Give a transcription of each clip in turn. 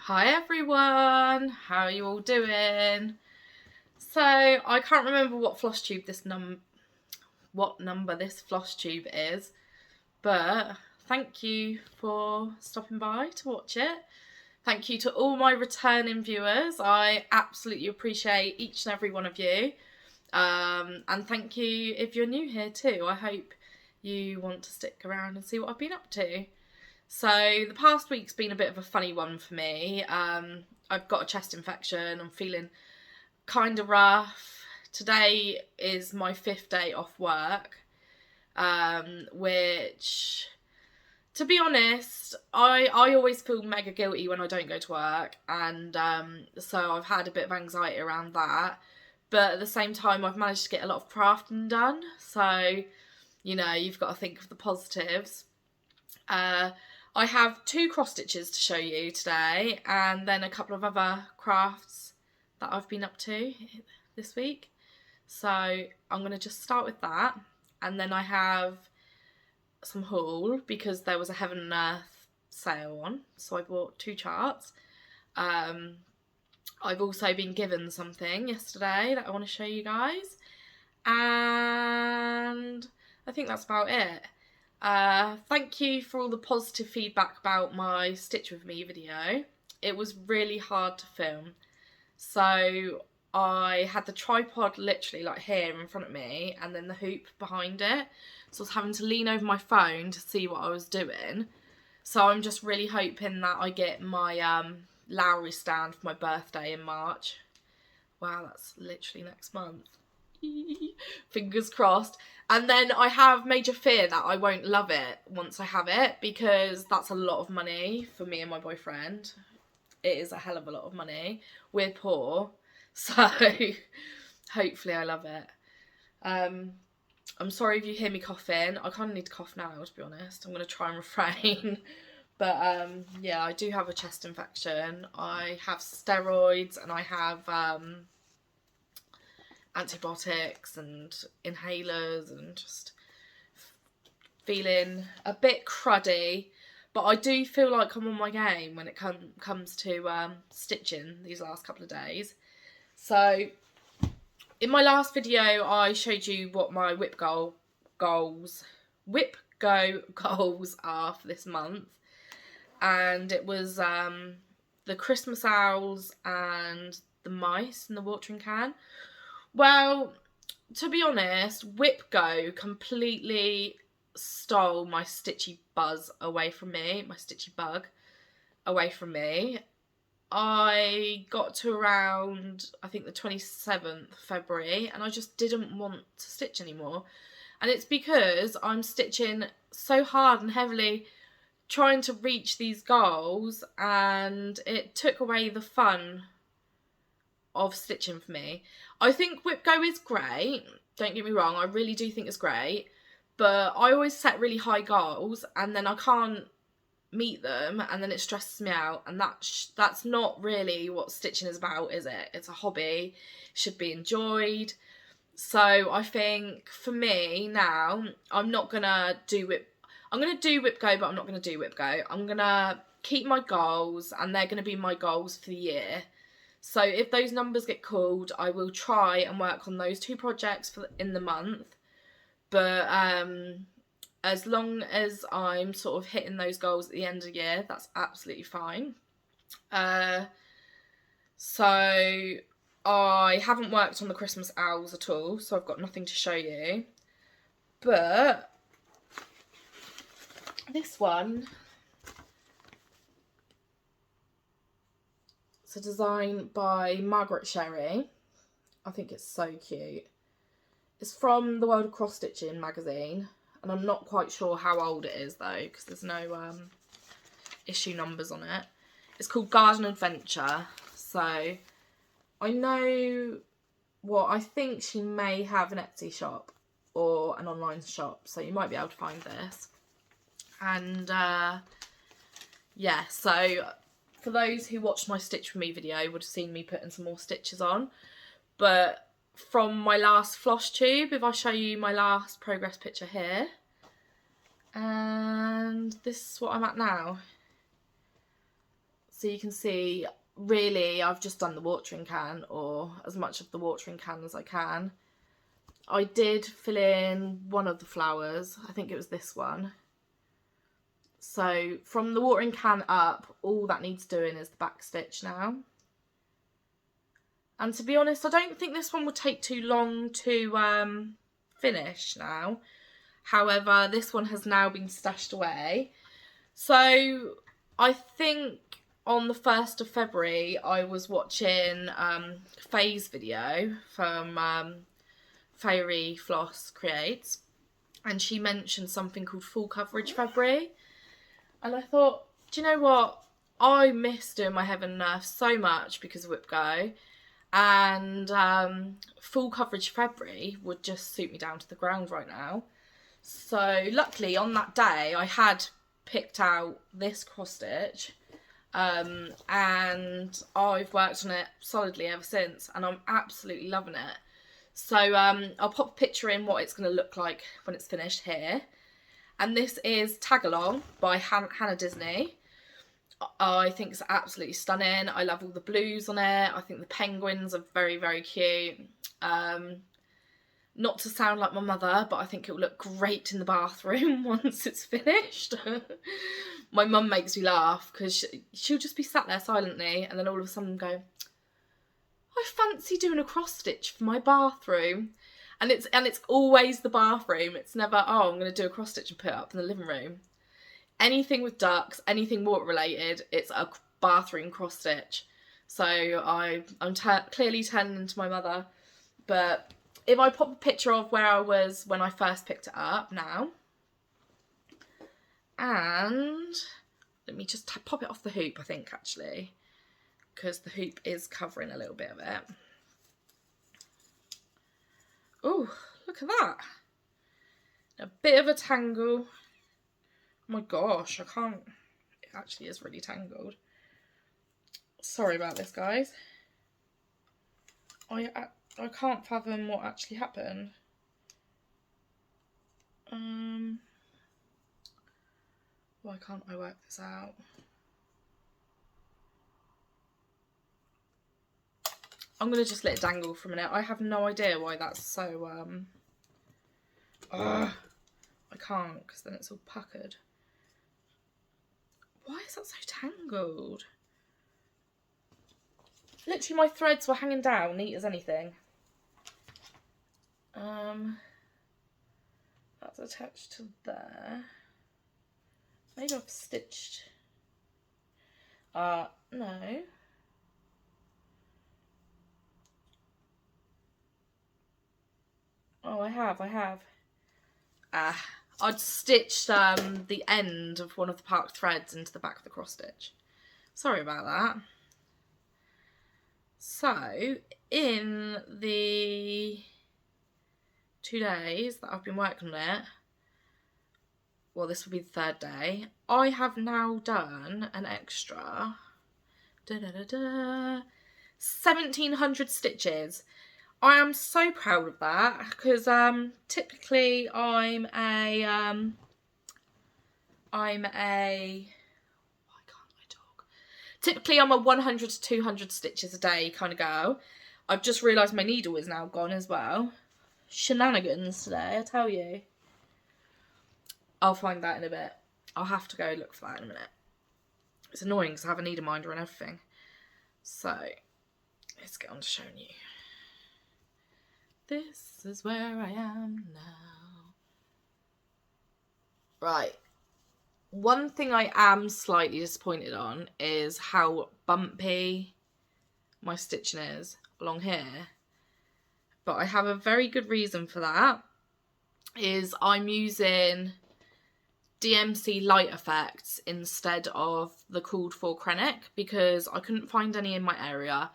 Hi everyone, how are you all doing? So I can't remember what Flosstube what number this Flosstube is, but thank you for stopping by to watch it. Thank you to all my returning viewers. I absolutely appreciate each and every one of you. And thank you if you're new here too. I hope you want to stick around and see what I've been up to. So the past week's been a bit of a funny one for me. I've got a chest infection. I'm feeling kind of rough. Today is my 5th day off work, which, to be honest, I always feel mega guilty when I don't go to work, and so I've had a bit of anxiety around that. But at the same time, I've managed to get a lot of crafting done, so, you know, you've got to think of the positives. I have 2 cross stitches to show you today, and then a couple of other crafts that I've been up to this week. So I'm going to just start with that, and then I have some haul because there was a Heaven and Earth sale on, so I bought 2 charts. I've also been given something yesterday that I want to show you guys, and I think that's about it. Thank you for all the positive feedback about my Stitch With Me video. It was really hard to film. So I had the tripod literally like here in front of me and then the hoop behind it. So I was having to lean over my phone to see what I was doing. So I'm just really hoping that I get my Lowry stand for my birthday in March. Wow, that's literally next month. Fingers crossed. And then I have major fear that I won't love it once I have it, because that's a lot of money for me and my boyfriend. It is a hell of a lot of money. We're poor, so hopefully I love it. I'm sorry if you hear me coughing. I kind of need to cough now, to be honest. I'm going to try and refrain. But yeah, I do have a chest infection. I have steroids and I have antibiotics and inhalers, and just feeling a bit cruddy, but I do feel like I'm on my game when it comes to stitching these last couple of days. So in my last video I showed you what my whip go goals are for this month, and it was the Christmas owls and the mice in the watering can. Well, to be honest, Whip Go completely stole my stitchy buzz away from me, my stitchy bug away from me. I got to around, I think, the 27th of February, and I just didn't want to stitch anymore. And it's because I'm stitching so hard and heavily trying to reach these goals, and it took away the fun of stitching for me. I think Whip Go is great, don't get me wrong, I really do think it's great, but I always set really high goals and then I can't meet them, and then it stresses me out, and that's not really what stitching is about, is it? It's a hobby, it should be enjoyed. So I think for me now, I'm gonna do Whip Go, but I'm not gonna do Whip Go. I'm gonna keep my goals, and they're gonna be my goals for the year. So if those numbers get called, I will try and work on those 2 projects in the month. But as long as I'm sort of hitting those goals at the end of the year, that's absolutely fine. So I haven't worked on the Christmas owls at all, so I've got nothing to show you. But this one, it's a design by Margaret Sherry. I think it's so cute. It's from the World of Cross Stitching magazine, and I'm not quite sure how old it is though, because there's no issue numbers on it. It's called Garden Adventure. So I know I think she may have an Etsy shop or an online shop, so you might be able to find this. And yeah, so for those who watched my Stitch With Me video would have seen me putting some more stitches on. But from my last Flosstube, if I show you my last progress picture here, and this is what I'm at now. So you can see, really, I've just done the watering can, or as much of the watering can as I can. I did fill in one of the flowers. I think it was this one. So from the watering can up, all that needs doing is the back stitch now. And to be honest, I don't think this one will take too long to finish now. However, this one has now been stashed away. So I think on the 1st of February, I was watching Faye's video from Fairy Floss Creates, and she mentioned something called full coverage February. And I thought, do you know what? I miss doing my Heaven and Earth so much because of Whip Go. And full coverage February would just suit me down to the ground right now. So luckily on that day I had picked out this cross stitch, and I've worked on it solidly ever since, and I'm absolutely loving it. So I'll pop a picture in what it's going to look like when it's finished here. And this is Tag Along by Hannah Disney. I think it's absolutely stunning. I love all the blues on it. I think the penguins are very, very cute. Not to sound like my mother, but I think it will look great in the bathroom once it's finished. My mum makes me laugh because she'll just be sat there silently and then all of a sudden go, I fancy doing a cross stitch for my bathroom. And it's always the bathroom. It's never, oh, I'm going to do a cross stitch and put it up in the living room. Anything with ducks, anything water related, it's a bathroom cross stitch. So I'm clearly turning into my mother. But if I pop a picture of where I was when I first picked it up now, and let me just pop it off the hoop, I think, actually, because the hoop is covering a little bit of it. Oh, look at that. A bit of a tangle. Oh my gosh, I can't, it actually is really tangled. Sorry about this, guys. I can't fathom what actually happened. Why can't I work this out? I'm going to just let it dangle for a minute. I have no idea why that's so, I can't, because then it's all puckered. Why is that so tangled? Literally my threads were hanging down, neat as anything. That's attached to there. Maybe I've stitched. No. Oh, I have. I'd stitched the end of one of the parked threads into the back of the cross stitch. Sorry about that. So, in the 2 days that I've been working on it, well, this will be the 3rd day, I have now done an extra 1,700 stitches. I am so proud of that because typically I'm a typically I'm a 100 to 200 stitches a day kind of girl. I've just realised my needle is now gone as well. Shenanigans today, I tell you. I'll find that in a bit. I'll have to go look for that in a minute. It's annoying because I have a needle minder and everything. So, let's get on to showing you. This is where I am now. Right. One thing I am slightly disappointed on is how bumpy my stitching is along here. But I have a very good reason for that. Is I'm using DMC light effects instead of the called for Krennic because I couldn't find any in my area.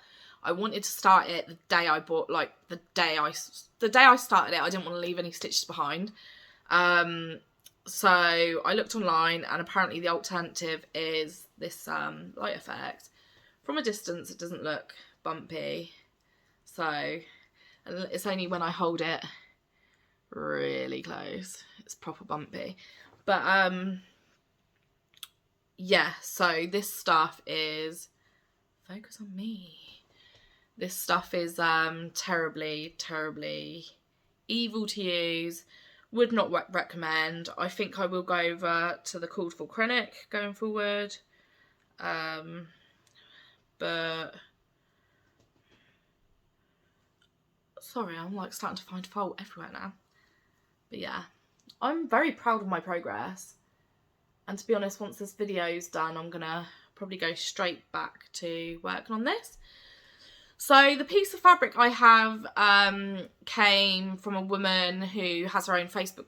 I wanted to start it the day I bought, like the day I started it. I didn't want to leave any stitches behind. So I looked online and apparently the alternative is this light effect. From a distance it doesn't look bumpy. So, and it's only when I hold it really close it's proper bumpy. But yeah, so this stuff is, focus on me. This stuff is terribly, terribly evil to use. Would not recommend. I think I will go over to the called for clinic going forward. But sorry, I'm like starting to find fault everywhere now. But yeah, I'm very proud of my progress. And to be honest, once this video's done, I'm gonna probably go straight back to working on this. So the piece of fabric I have came from a woman who has her own Facebook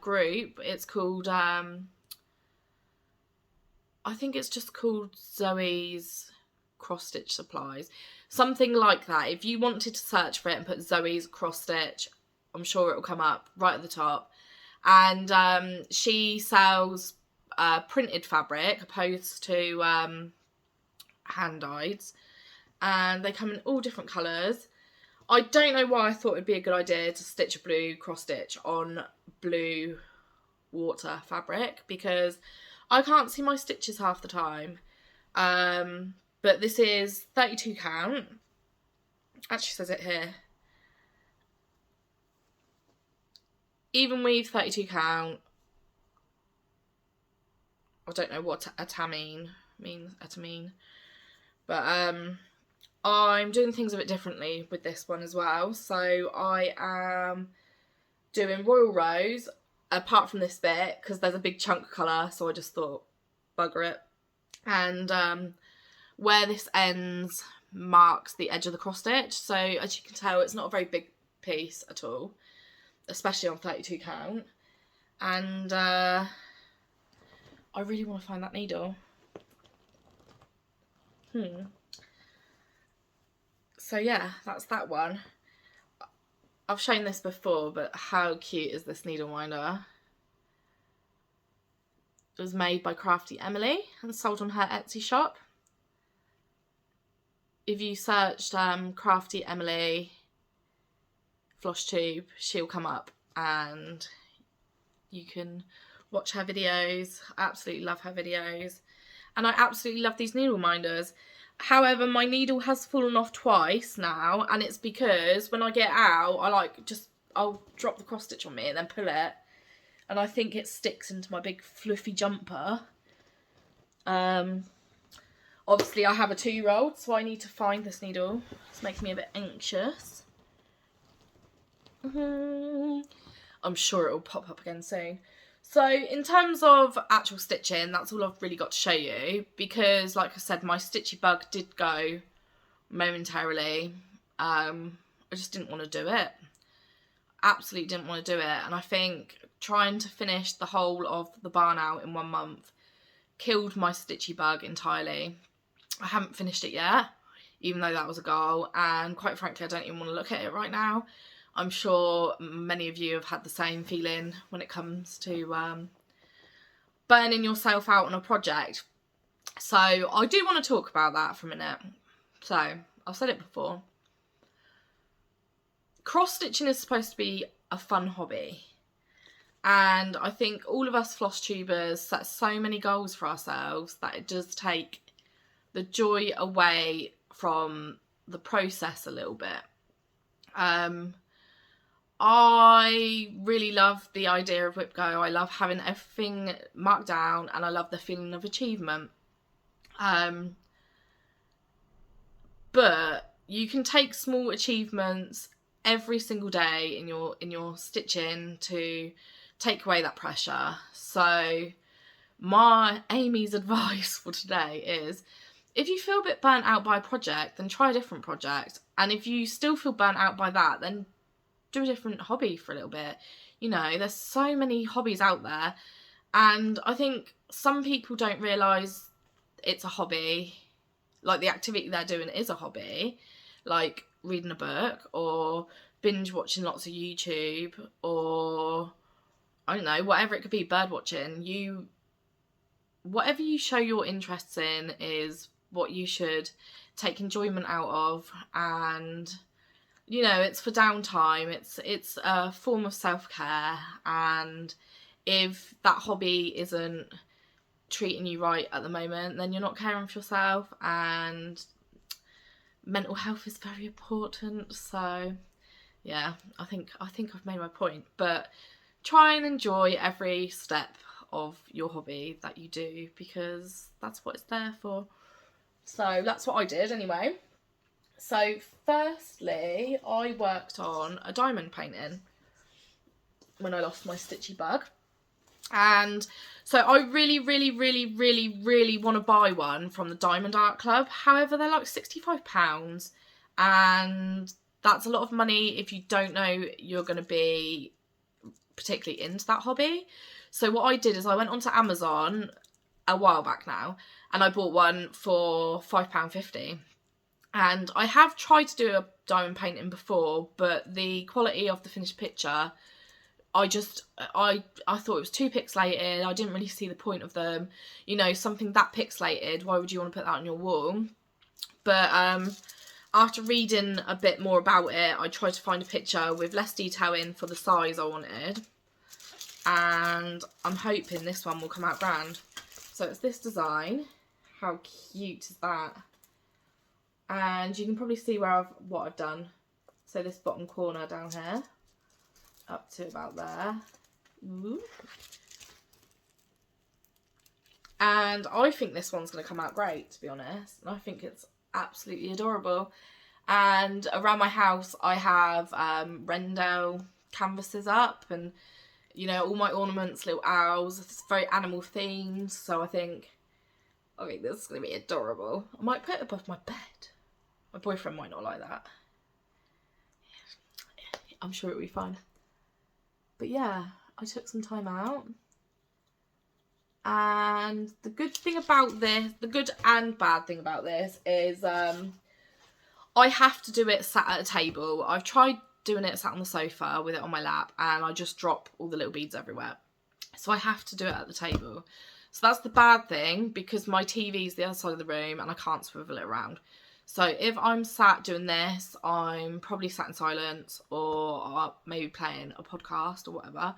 group. It's called, I think it's just called Zoe's Cross Stitch Supplies. Something like that. If you wanted to search for it and put Zoe's Cross Stitch, I'm sure it will come up right at the top. And she sells printed fabric opposed to hand-dyed. And they come in all different colours. I don't know why I thought it'd be a good idea to stitch a blue cross stitch on blue water fabric, because I can't see my stitches half the time. But this is 32 count. Actually says it here. Even weave 32 count. I don't know what atamine means, but I'm doing things a bit differently with this one as well. So I am doing Royal Rose, apart from this bit, because there's a big chunk of colour, so I just thought, bugger it. And where this ends marks the edge of the cross stitch. So as you can tell, it's not a very big piece at all, especially on 32 count. And I really want to find that needle. So yeah, that's that one. I've shown this before, but how cute is this needle minder? It was made by Crafty Emily and sold on her Etsy shop. If you searched Crafty Emily Flosstube, she'll come up and you can watch her videos. I absolutely love her videos. And I absolutely love these needle minders. However, my needle has fallen off twice now, and it's because when I get out, I'll drop the cross stitch on me and then pull it, and I think it sticks into my big fluffy jumper. Obviously I have a 2-year-old, so I need to find this needle. It's making me a bit anxious. I'm sure it will pop up again soon. So in terms of actual stitching, that's all I've really got to show you, because like I said, my stitchy bug did go momentarily. I just didn't want to do it. Absolutely didn't want to do it. And I think trying to finish the whole of the barn out in 1 month killed my stitchy bug entirely. I haven't finished it yet, even though that was a goal. And quite frankly, I don't even want to look at it right now. I'm sure many of you have had the same feeling when it comes to burning yourself out on a project. So I do want to talk about that for a minute. So I've said it before. Cross stitching is supposed to be a fun hobby. And I think all of us Flosstubers set so many goals for ourselves that it does take the joy away from the process a little bit. I really love the idea of Whip Go. I love having everything marked down, and I love the feeling of achievement. But you can take small achievements every single day in your stitching to take away that pressure. So my Amy's advice for today is, if you feel a bit burnt out by a project, then try a different project. And if you still feel burnt out by that, then do a different hobby for a little bit. You know, there's so many hobbies out there, and I think some people don't realise it's a hobby. Like, the activity they're doing is a hobby, like reading a book or binge watching lots of YouTube, or I don't know, whatever it could be, bird watching. Whatever you show your interests in is what you should take enjoyment out of. And you know, it's for downtime, it's a form of self-care. And if that hobby isn't treating you right at the moment, then you're not caring for yourself, and mental health is very important. So yeah, I think I've made my point. But try and enjoy every step of your hobby that you do, because that's what it's there for. So that's what I did anyway. So firstly, I worked on a diamond painting when I lost my stitchy bug. And so I really want to buy one from the Diamond Art Club. However, they're like £65, and that's a lot of money if you don't know you're going to be particularly into that hobby. So what I did is I went onto Amazon a while back now, and I bought one for £5.50. And I have tried to do a diamond painting before, but the quality of the finished picture, I thought it was too pixelated. I didn't really see the point of them. You know, something that pixelated, why would you want to put that on your wall? But after reading a bit more about it, I tried to find a picture with less detail in for the size I wanted. And I'm hoping this one will come out grand. So it's this design. How cute is that? And you can probably see what I've done. So this bottom corner down here, up to about there. Ooh. And I think this one's going to come out great, to be honest. And I think it's absolutely adorable. And around my house, I have Rendell canvases up, and you know, all my ornaments, little owls. It's very animal themed, so I think this is going to be adorable. I might put it above my bed. My boyfriend might not like that. I'm sure it'll be fine. But yeah, I took some time out. And the good thing about this, the good and bad thing about this is I have to do it sat at a table. I've tried doing it sat on the sofa with it on my lap, and I just drop all the little beads everywhere. So I have to do it at the table. So that's the bad thing, because my TV's the other side of the room and I can't swivel it around. So if I'm sat doing this, I'm probably sat in silence, or maybe playing a podcast or whatever.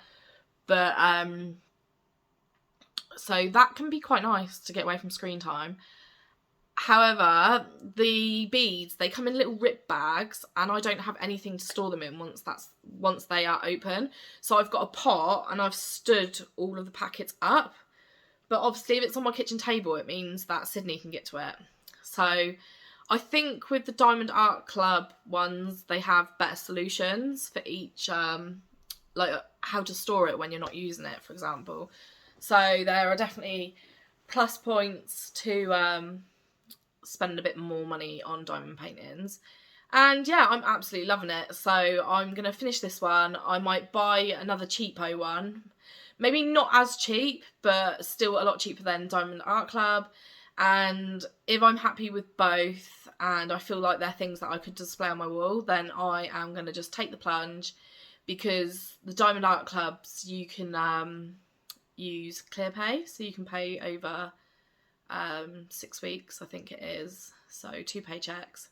But so that can be quite nice to get away from screen time. However, the beads, they come in little rip bags, and I don't have anything to store them in once they are open. So I've got a pot, and I've stood all of the packets up. But obviously, if it's on my kitchen table, it means that Sydney can get to it. So I think with the Diamond Art Club ones, they have better solutions for each, like how to store it when you're not using it, for example. So there are definitely plus points to spend a bit more money on diamond paintings. And yeah, I'm absolutely loving it. So I'm going to finish this one. I might buy another cheapo one. Maybe not as cheap, but still a lot cheaper than Diamond Art Club. And if I'm happy with both, and I feel like they're things that I could display on my wall, then I am going to just take the plunge, because the Diamond Art Clubs, you can use ClearPay, so you can pay over 6 weeks, I think it is. So 2 paychecks.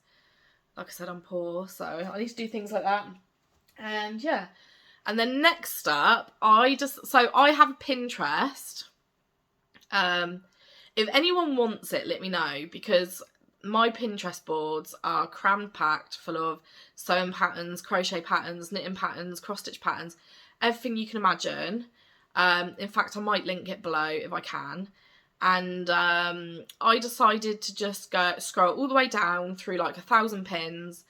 Like I said, I'm poor, so I need to do things like that. And yeah. And then next up, I have a Pinterest. If anyone wants it, let me know, because my Pinterest boards are crammed packed full of sewing patterns, crochet patterns, knitting patterns, cross stitch patterns, everything you can imagine. In fact, I might link it below if I can. And I decided to just scroll all the way down through like 1,000 pins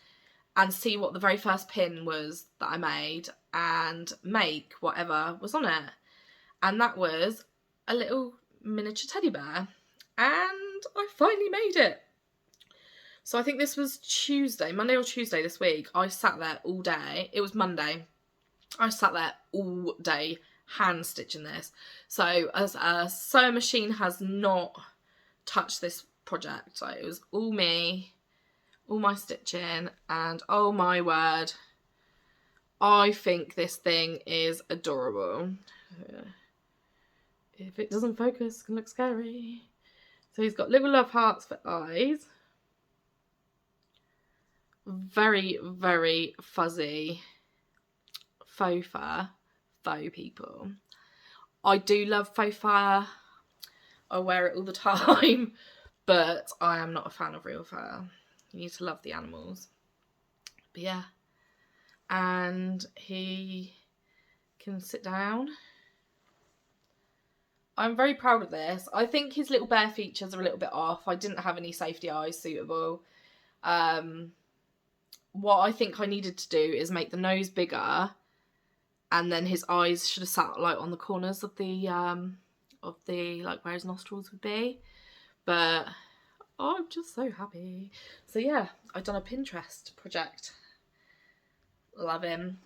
and see what the very first pin was that I made, and make whatever was on it. And that was a little miniature teddy bear. And I finally made it. So I think this was Monday or Tuesday this week. I sat there all day. It was Monday. I sat there all day hand stitching this. So as a sewing machine has not touched this project. So it was all me, all my stitching, and oh my word, I think this thing is adorable. If it doesn't focus, it can look scary. So he's got little love hearts for eyes. Very, very fuzzy faux fur, faux people. I do love faux fur. I wear it all the time, but I am not a fan of real fur. You need to love the animals. But yeah, and he can sit down. I'm very proud of this. I think his little bear features are a little bit off. I didn't have any safety eyes suitable. What I think I needed to do is make the nose bigger, and then his eyes should have sat like on the corners of the like where his nostrils would be. But I'm just so happy. So yeah, I've done a Pinterest project. Love him.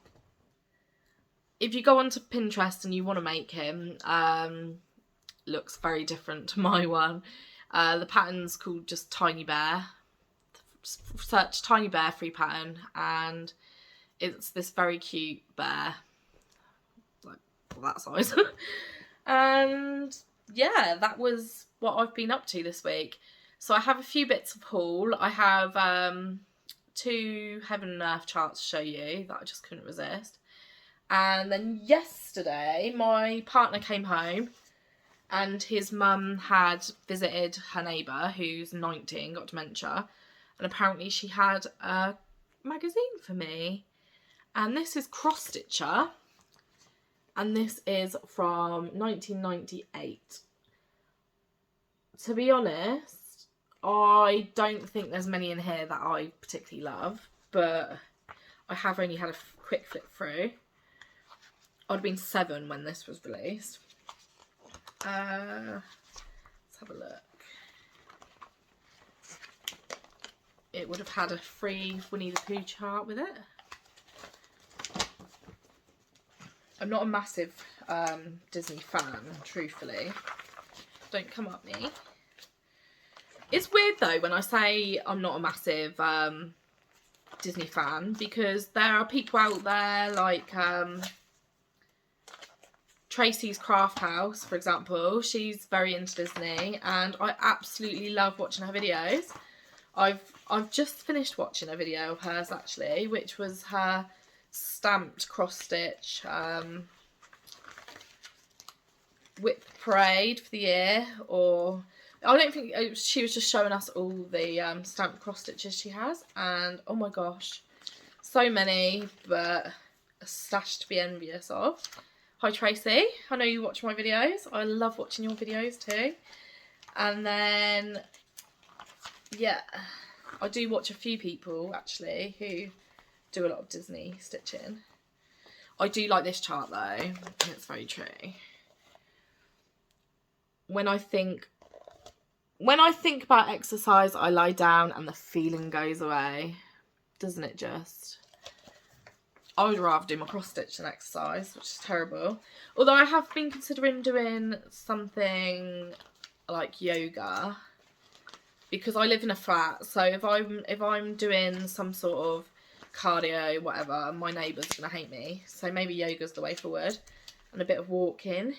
If you go onto Pinterest and you want to make him, looks very different to my one. The pattern's called just Tiny Bear. Search Tiny Bear free pattern, and it's this very cute bear, like that size. And yeah, that was what I've been up to this week. So I have a few bits of haul. I have 2 Heaven and Earth charts to show you that I just couldn't resist. And then yesterday, my partner came home and his mum had visited her neighbour who's 90 and got dementia. And apparently she had a magazine for me. And this is Cross Stitcher. And this is from 1998. To be honest, I don't think there's many in here that I particularly love. But I have only had a quick flip through. I'd have been 7 when this was released. Let's have a look. It would have had a free Winnie the Pooh chart with it. I'm not a massive Disney fan, truthfully. Don't come at me. It's weird though when I say I'm not a massive Disney fan, because there are people out there like Tracy's Craft House, for example. She's very into Disney and I absolutely love watching her videos. I've just finished watching a video of hers actually, which was her stamped cross stitch whip parade for the year, or I don't think she was just showing us all the stamped cross stitches she has, and oh my gosh, so many, but a stash to be envious of. Hi Tracy, I know you watch my videos. I love watching your videos too. And then yeah, I do watch a few people actually who do a lot of Disney stitching. I do like this chart though, and it's very true. When I think about exercise, I lie down and the feeling goes away. Doesn't it just? I would rather do my cross stitch than exercise, which is terrible. Although I have been considering doing something like yoga, because I live in a flat, so if I'm doing some sort of cardio, whatever, my neighbours are going to hate me. So maybe yoga's the way forward, and a bit of walking.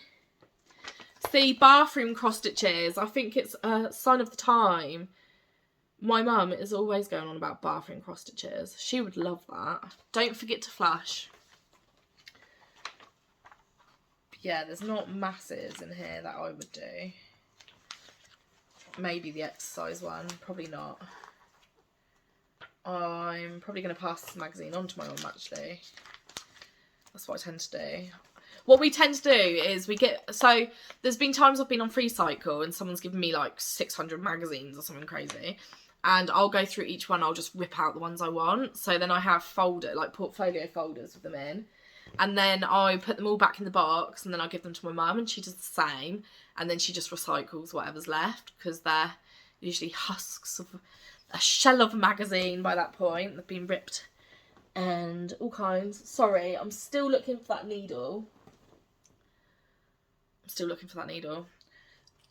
See, bathroom cross stitches, I think it's a sign of the time. My mum is always going on about bathroom cross stitches. She would love that. Don't forget to flush. But yeah, there's not masses in here that I would do. Maybe the exercise one, probably not. I'm probably going to pass this magazine on to my mum actually. That's what I tend to do. What we tend to do is so there's been times I've been on Free Cycle and someone's given me like 600 magazines or something crazy. And I'll go through each one, I'll just rip out the ones I want. So then I have portfolio folders with them in. And then I put them all back in the box and then I give them to my mum and she does the same. And then she just recycles whatever's left, because they're usually husks of a shell of a magazine by that point. They've been ripped and all kinds. Sorry, I'm still looking for that needle.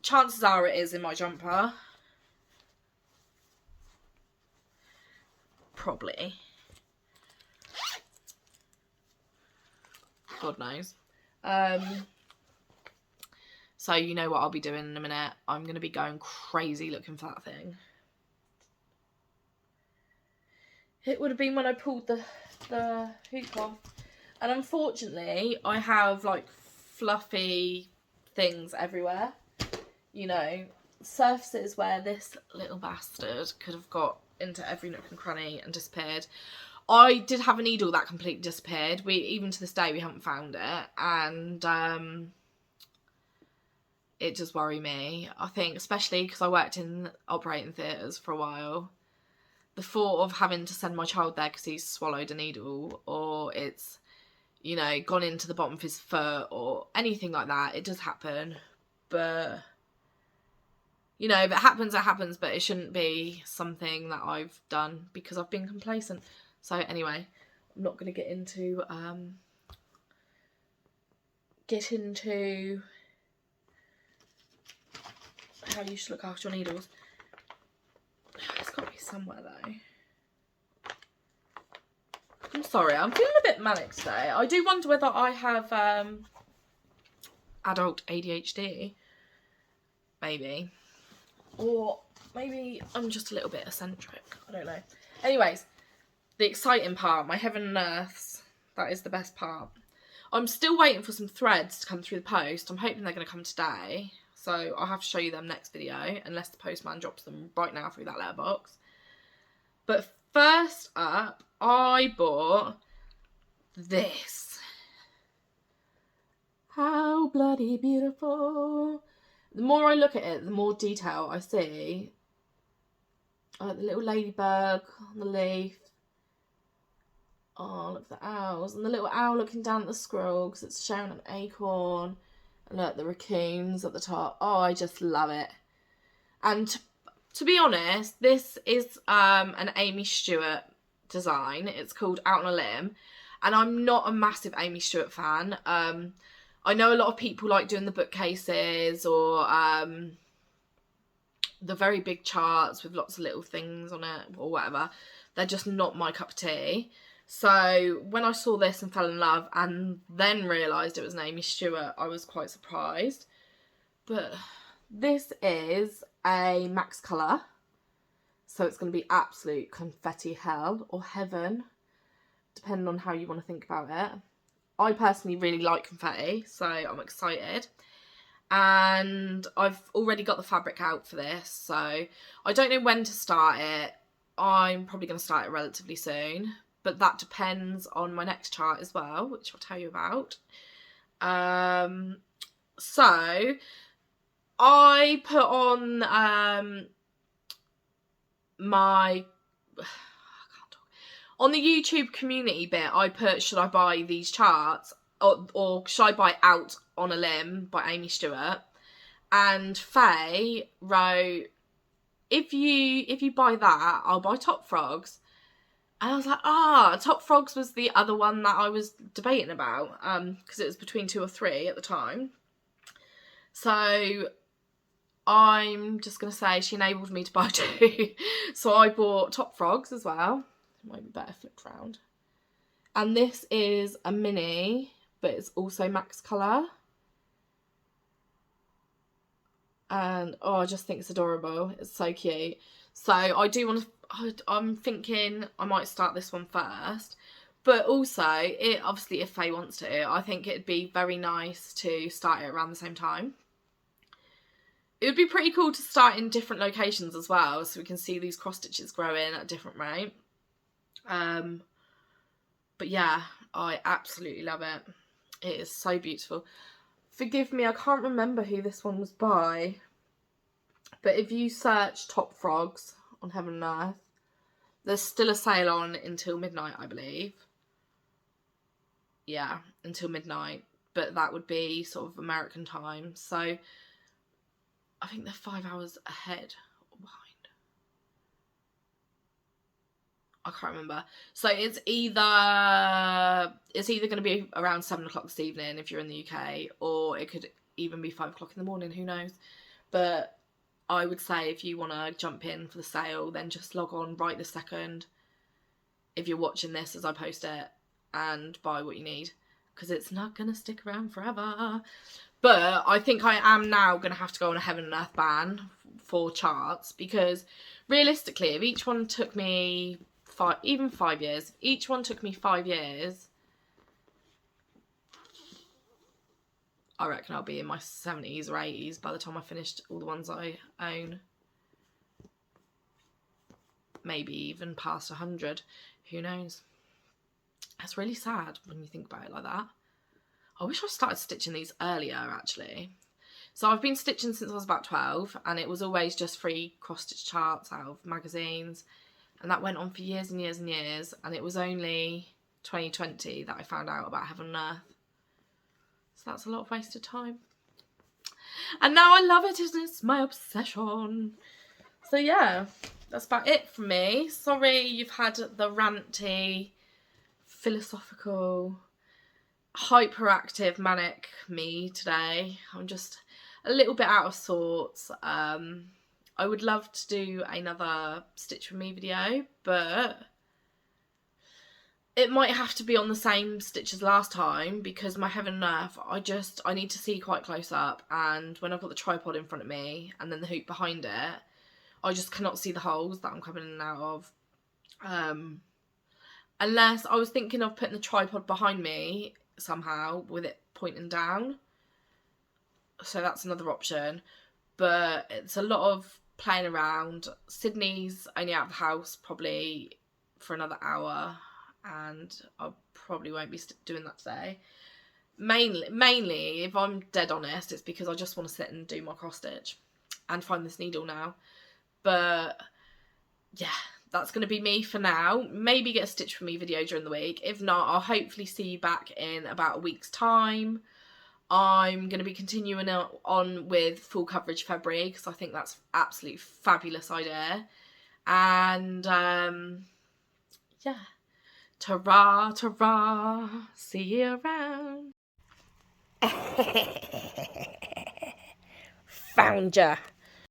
Chances are it is in my jumper. Probably. God knows. So you know what I'll be doing in a minute. I'm going to be going crazy looking for that thing. It would have been when I pulled the hoop off. And unfortunately, I have like fluffy things everywhere. you know, surfaces where this little bastard could have got into every nook and cranny and disappeared. I did have a needle that completely disappeared. Even to this day, we haven't found it. And it does worry me. I think, especially because I worked in operating theatres for a while, the thought of having to send my child there because he's swallowed a needle, or it's, you know, gone into the bottom of his foot or anything like that, it does happen. But, you know, if it happens, it happens, but it shouldn't be something that I've done because I've been complacent. So anyway, I'm not going to get into how you should look after your needles. It's got to be somewhere though. I'm sorry, I'm feeling a bit manic today. I do wonder whether I have adult ADHD. Maybe. Or maybe I'm just a little bit eccentric. I don't know. Anyways, the exciting part, my heaven and earths, that is the best part. I'm still waiting for some threads to come through the post. I'm hoping they're going to come today. So I'll have to show you them next video, unless the postman drops them right now through that letterbox. But first up, I bought this. How bloody beautiful. The more I look at it, the more detail I see. The little ladybug on the leaf. Oh, look at the owls. And the little owl looking down at the squirrel because it's showing an acorn. And look, the raccoons at the top. Oh, I just love it. And to be honest, this is an Amy Stewart design. It's called Out on a Limb. And I'm not a massive Amy Stewart fan. I know a lot of people like doing the bookcases or the very big charts with lots of little things on it or whatever. They're just not my cup of tea. So when I saw this and fell in love and then realised it was an Amy Stewart, I was quite surprised. But this is a max colour. So it's going to be absolute confetti hell or heaven, depending on how you want to think about it. I personally really like confetti, so I'm excited. And I've already got the fabric out for this, so I don't know when to start it. I'm probably going to start it relatively soon, but that depends on my next chart as well, which I'll tell you about. So I put on on the YouTube community bit, I put, should I buy these charts or should I buy Out on a Limb by Amy Stewart? And Faye wrote, if you buy that, I'll buy Top Frogs. And I was like, Top Frogs was the other one that I was debating about, because it was between 2 or 3 at the time. So I'm just going to say she enabled me to buy 2. So I bought Top Frogs as well. Might be better flipped round. And this is a mini, but it's also max colour. And I just think it's adorable. It's so cute. So I do want to, I'm thinking I might start this one first. But also, obviously if Faye wants to, I think it'd be very nice to start it around the same time. It would be pretty cool to start in different locations as well, so we can see these cross stitches growing at a different rate. But yeah, I absolutely love it. It is so beautiful. Forgive me, I can't remember who this one was by, but if you search Top Frogs on Heaven and Earth, there's still a sale on until midnight, I believe. Yeah, until midnight, but that would be sort of American time, so I think they're 5 hours ahead or behind. I can't remember. So it's either going to be around 7 o'clock this evening if you're in the UK, or it could even be 5 o'clock in the morning, who knows. But I would say if you want to jump in for the sale, then just log on right this second if you're watching this as I post it and buy what you need, because it's not going to stick around forever. But I think I am now going to have to go on a Heaven and Earth ban for charts, because realistically, if each one took me 5 years, if each one took me 5 years, I reckon I'll be in my 70s or 80s by the time I finished all the ones I own. Maybe even past 100. Who knows? That's really sad when you think about it like that. I wish I started stitching these earlier, actually. So I've been stitching since I was about 12, and it was always just free cross-stitch charts out of magazines. And that went on for years and years and years, and it was only 2020 that I found out about Heaven and Earth. So that's a lot of wasted time. And now I love it, and it's my obsession. So yeah, that's about it from me. Sorry you've had the ranty, philosophical, hyperactive, manic me today. I'm just a little bit out of sorts. I would love to do another Stitch With Me video, but it might have to be on the same stitch as last time, because my Heaven and Earth, I need to see quite close up, and when I've got the tripod in front of me and then the hoop behind it, I just cannot see the holes that I'm coming in and out of. Unless I was thinking of putting the tripod behind me somehow with it pointing down. So that's another option. But it's a lot of playing around. Sydney's only out of the house probably for another hour, and I probably won't be doing that today. Mainly, if I'm dead honest, it's because I just want to sit and do my cross stitch and find this needle now. But yeah, that's going to be me for now. Maybe get a Stitch For Me video during the week. If not, I'll hopefully see you back in about a week's time. I'm going to be continuing on with full coverage February, because I think that's absolutely fabulous idea. And yeah, ta-ra, ta-ra, see you around. Found ya.